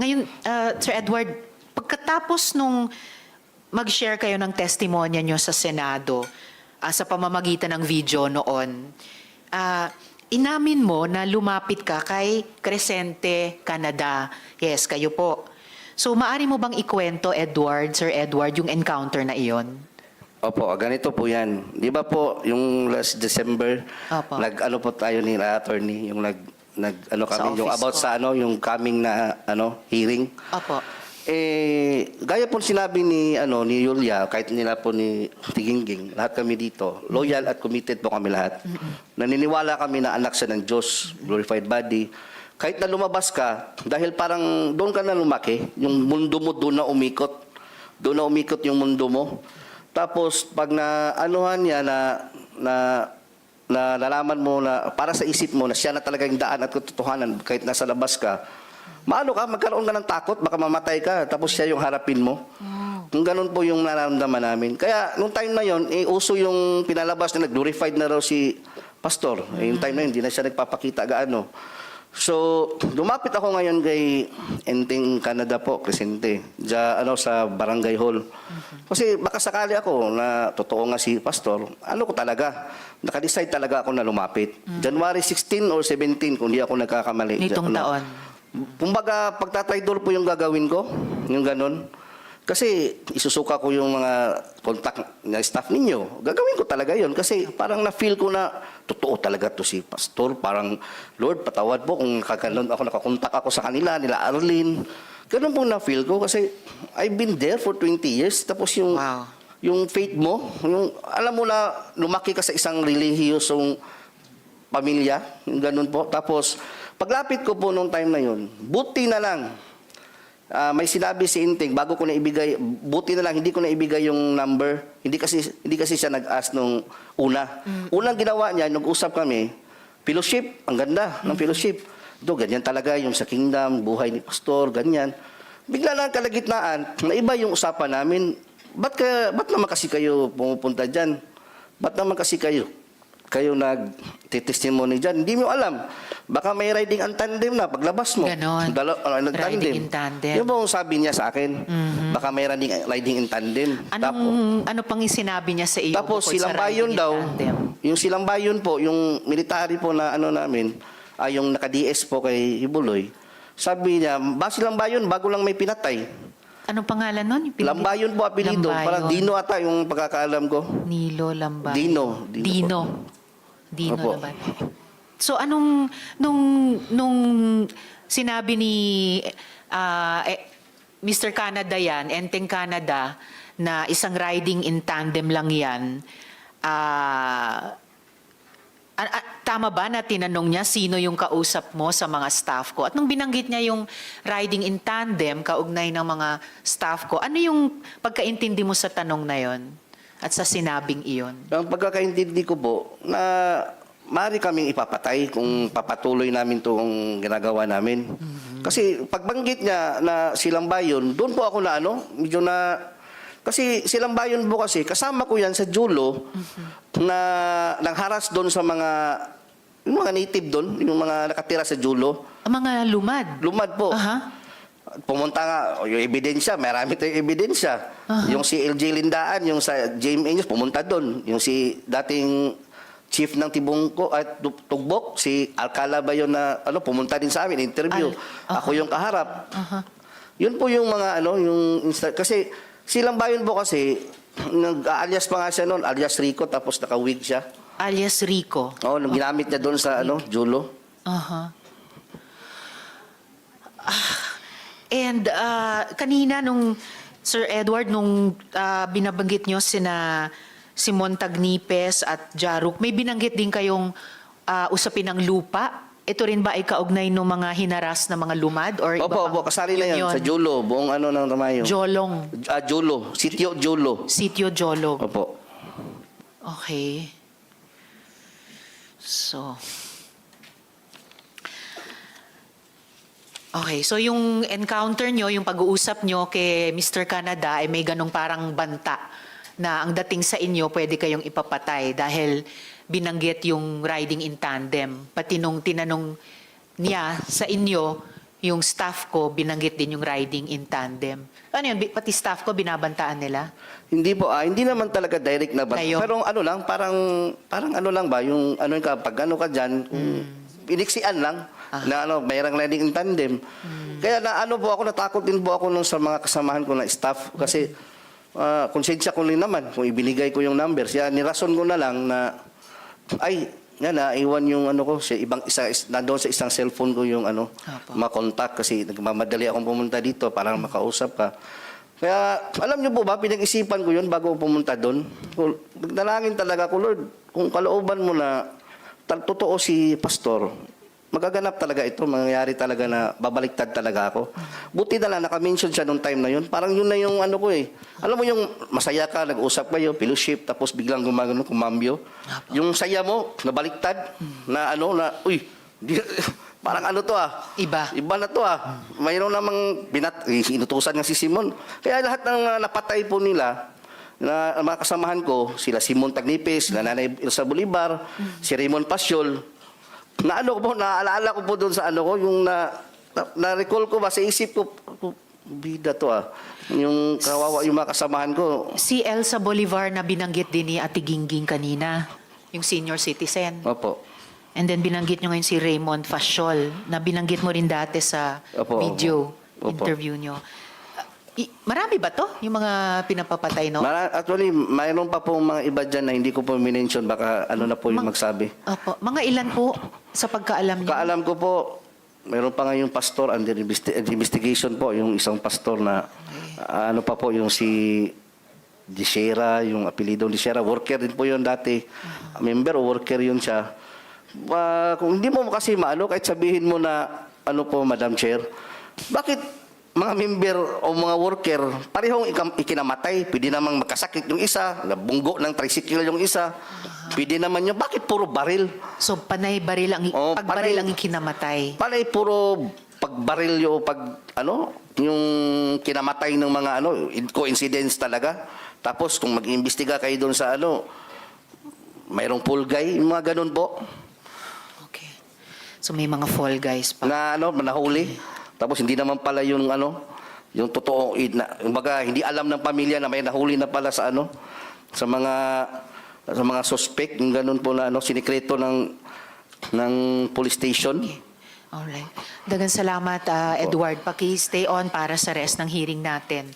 Ngayon, Sir Edward, pagkatapos nung mag-share kayo ng testimonya nyo sa Senado sa pamamagitan ng video noon, inamin mo na lumapit ka kay Crescente Canada. Yes, kayo po. So, maaari mo bang ikwento, Sir Edward, yung encounter na iyon? Opo, ganito po yan. Di ba po, yung last December, Opo. nag-ano po tayo ni attorney, yung nag-ano kami, yung office about ko. sa yung coming na hearing. Opo. Gaya po sinabi ni Yulia, kahit nila po ni Tigingging, lahat kami dito, loyal at committed po kami lahat. Naniniwala kami na anak siya ng Diyos, glorified body. Kahit na lumabas ka, dahil parang doon ka na lumaki, yung mundo mo doon na umikot. Doon na umikot yung mundo mo. Tapos pag na-anuhan niya na nalaman mo na para sa isip mo na siya na talaga yung daan at katotohanan kahit nasa labas ka, magkaroon ka ng takot, baka mamatay ka, tapos siya yung harapin mo. Kung ganun po yung nararamdaman namin. Kaya nung time na yon, uso yung pinalabas na nag-glorified na raw si Pastor. Yung time na yun, hindi na siya nagpapakita gaano. So, lumapit ako ngayon kay Enteng Canada po, Crescente, sa Barangay Hall. Kasi baka sakali ako na totoo nga si Pastor, ko talaga, nakadecide talaga ako na lumapit. January 16 or 17, kung di ako nagkakamali. Nitong taon. Kumbaga, pagtatraidor po yung gagawin ko, yung ganun. Kasi isusuka ko yung mga contact na staff ninyo. Gagawin ko talaga yon kasi parang na-feel ko na totoo talaga to si Pastor. Parang, Lord, patawad po kung nakakontak ako sa kanila, nila Arlene. Ganun po na-feel ko kasi I've been there for 20 years. Tapos yung, yung faith mo, yung, alam mo na lumaki ka sa isang relihiyosong pamilya, yung ganun po. Tapos, paglapit ko po nung time na yun, buti na lang, may sinabi si Inteng, bago ko na ibigay, buti na lang, hindi ko na ibigay yung number. Hindi kasi siya nag-ask nung una. Unang ginawa niya, nag-usap kami, fellowship, ang ganda ng fellowship. Ito, ganyan talaga yung sa kingdom, buhay ni Pastor, ganyan. Bigla lang kalagitnaan, na iba yung usapan namin. Ba't naman kasi kayo pumupunta dyan? Ba't naman kasi kayo nag-testimony dyan? Hindi mo alam. Baka may riding in tandem na paglabas mo. Ganon. Riding in tandem. Yun po sabi niya sa akin. Baka may riding in tandem. Ano pang isinabi niya sa iyo? Tapos silang bayon daw, yung silang bayon po, yung military po na namin, yung naka-DS po kay Hibuloy, sabi niya, silang bayon, bago lang may pinatay. Anong pangalan nun? Lambayon po apelido. Lambayon. Parang Dino ata yung pagkakaalam ko. Nilo Lambayon. Dino Opo. Lambayon. So nung sinabi ni Mr. Canada yan, Enteng Canada, na isang riding in tandem lang yan, tama ba na tinanong niya sino yung kausap mo sa mga staff ko? At nung binanggit niya yung riding in tandem, kaugnay ng mga staff ko, ano yung pagkaintindi mo sa tanong na yon at sa sinabing iyon? Ang pagkakaintindi ko po, na maaari kaming ipapatay kung papatuloy namin itong ginagawa namin. Kasi pagbanggit niya na silang bayon, doon po ako na medyo na... Kasi silang bayon po kasi, kasama ko yan sa Julo, na nangharas doon sa yung mga native doon, yung mga nakatira sa Julo. Ang mga lumad? Lumad po. Pumunta nga, yung ebidensya, marami tayong ebidensya. Yung si LJ Lindaan, yung sa James Angels, pumunta doon. Yung si dating chief ng Tibungko at Tugbok, si Alcala ba yun na pumunta din sa amin, interview. Ako yung kaharap. Yun po yung mga kasi silang bayon po kasi, nag-alias pa nga siya noon, alias Rico, tapos naka-wig siya. Alias Rico? Oo, nung ginamit niya doon sa Julo. And kanina nung Sir Edward, nung binabanggit nyo si Montagnipes at Jaruk, may binanggit din kayong usapin ng lupa. Ito rin ba ay kaugnay ng mga hinaras na mga lumad? Or Opo, kasali na yan sa Julo, buong ng Tamayo. Jolong. Julo, Sitio Julo. Sitio Jolo. Opo. Okay. So yung encounter nyo, yung pag-uusap nyo kay Mr. Canada ay may ganong parang banta na ang dating sa inyo pwede kayong ipapatay dahil binanggit yung riding in tandem. Pati nung tinanong niya sa inyo yung staff ko, binanggit din yung riding in tandem. Ano yun, pati staff ko, binabantaan nila? Hindi po, hindi naman talaga direct na ba. Kayo? Pero ano lang, parang ano lang ba, yung ano ka, pag ano ka dyan, iniksian lang, na ano, mayroong riding in tandem. Kaya na ano po ako, natakot din po ako nung sa mga kasamahan ko na staff, kasi konsensya ko rin naman, kung ibinigay ko yung numbers, nirason ko na lang na, ay, naiwan yung ano ko, nandoon sa isang cellphone ko yung ano, Apo. makontak kasi nagmamadali akong pumunta dito para makausap ka. Kaya, alam niyo po ba, pinag-isipan ko yun bago ako pumunta doon. Nagdalangin talaga ko, Lord, kung kalooban mo na totoo si Pastor, magaganap talaga ito, mangyayari talaga na babaliktad talaga ako. Buti na lang, naka-mention siya nung time na yun. Parang yun na yung ano ko eh. Alam mo yung masaya ka, nag-usap kayo, fellowship, tapos biglang gumagano, kumambyo. Yung saya mo, nabaliktad, na ano, na, uy, parang ano to Iba. Iba na to Mayroon namang inutusan ng si Simon. Kaya lahat ng napatay po nila, na mga kasamahan ko, sila Simon Tagnipes, sila Nanay Elsa Bolivar, si Raymond Pasyol, naaalala ko po doon sa ano ko, yung na-recall ko ba sa isip ko, bida to yung kawawa yung mga kasamahan ko. Si Elsa Bolivar na binanggit din ni Ate Gingging kanina, yung senior citizen. Opo. And then binanggit nyo ngayon si Raymond Fasiol, na binanggit mo rin dati sa Opo, video opo. interview nyo. Marami ba to, yung mga pinapapatay, no? Actually, mayroon pa po mga iba dyan na hindi ko po minention, baka ano na po yung magsabi. Opo. Mga ilan po sa pagkaalam nyo? Kaalam ko po, mayroon pa nga yung pastor under investigation po, yung isang pastor na ano pa po, yung si Dishera, yung apelidong Dishera, worker din po yun dati. Member o worker yun siya. Kung hindi mo kasi maano, kahit sabihin mo na, ano po, Madam Chair, bakit mga member o mga worker, parehong ikinamatay? Pwede namang magkasakit yung isa, nabunggo ng tricycle yung isa. Pwede naman yun. Bakit puro baril? So, panay baril ang, pagbaril ang ikinamatay. Panay puro pagbaril yung yung kinamatay ng mga coincidence talaga. Tapos kung mag-iimbestiga kayo doon sa mayroong pulgay, yung mga ganun po. Okay. So, may mga fall guys pa. Na nahuli. Tapos hindi naman pala yung yung totoo, kumbaga hindi alam ng pamilya na may nahuli na pala sa sa mga suspect, yung ganun po na sinikreto ng police station. Alright. Dagan salamat, Edward. Paki-stay on para sa rest ng hearing natin.